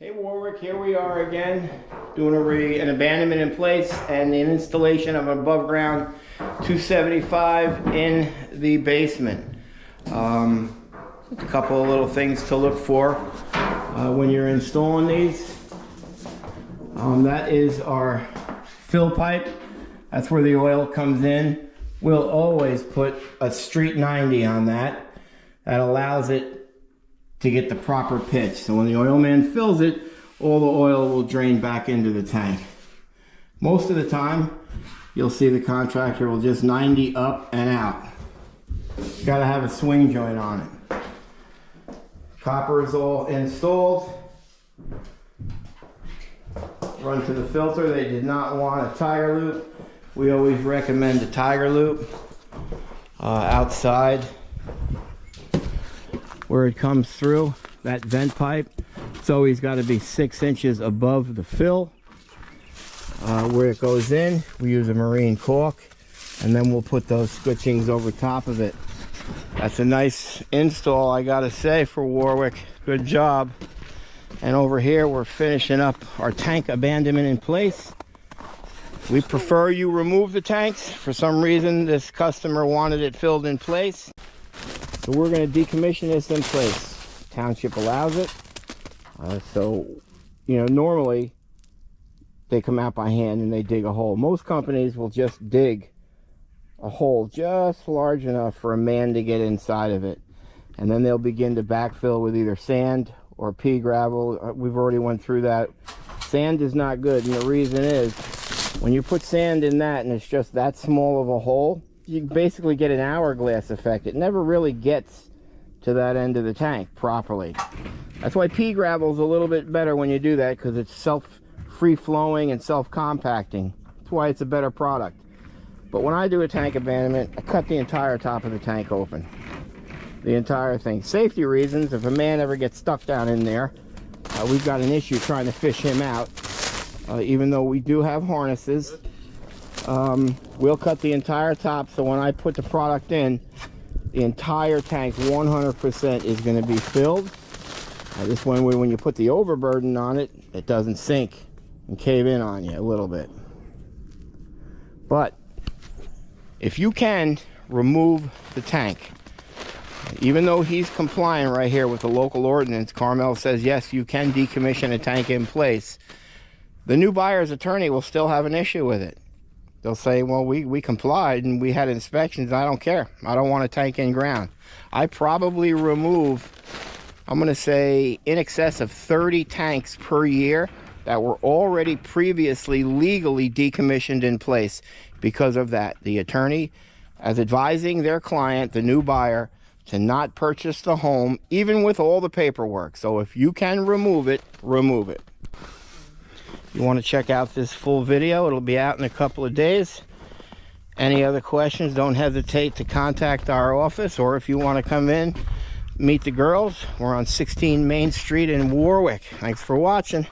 Hey Warwick, here we are again doing an abandonment in place and an installation of an above ground 275 in the basement. A couple of little things to look for when you're installing these. That is our fill pipe. That's where the oil comes in. We'll always put a street 90 on that. That allows it to get the proper pitch. So when the oil man fills it, all the oil will drain back into the tank. Most of the time, you'll see the contractor will just 90 up and out. You gotta have a swing joint on it. Copper is all installed. Run to the filter. They did not want a tiger loop. We always recommend a tiger loop outside where it comes through that vent pipe. It's always got to be 6 inches above the fill. Where it goes in, we use a marine caulk, and then we'll put those switchings over top of it. That's a nice install, I gotta say, for Warwick. Good job. And over here, we're finishing up our tank abandonment in place. We prefer you remove the tanks. For some reason, this customer wanted it filled in place. So we're going to decommission this in place. Township allows it. So, you know, normally they come out by hand and they dig a hole. Most companies will just dig a hole just large enough for a man to get inside of it. And then they'll begin to backfill with either sand or pea gravel. We've already went through that. Sand is not good, and the reason is when you put sand in that and it's just that small of a hole, you basically get an hourglass effect. It never really gets to that end of the tank properly. That's why pea gravel is a little bit better when you do that, because it's free-flowing and self-compacting. That's why it's a better product. But when I do a tank abandonment, I cut the entire top of the tank open. The entire thing. Safety reasons, if a man ever gets stuck down in there, we've got an issue trying to fish him out. Even though we do have harnesses, we'll cut the entire top, so when I put the product in, the entire tank 100% is going to be filled. This one, when you put the overburden on it, it doesn't sink and cave in on you a little bit. But if you can remove the tank, even though he's complying right here with the local ordinance, Carmel says yes, you can decommission a tank in place. The new buyer's attorney will still have an issue with it. They'll say, well, we complied and we had inspections. I don't care. I don't want a tank in ground. I probably remove, I'm going to say, in excess of 30 tanks per year that were already previously legally decommissioned in place because of that. The attorney is advising their client, the new buyer, to not purchase the home, even with all the paperwork. So if you can remove it, remove it. You want to check out this full video, it'll be out in a couple of days. Any other questions, don't hesitate to contact our office, or if you want to come in, meet the girls. We're on 16 Main Street in Warwick. Thanks for watching.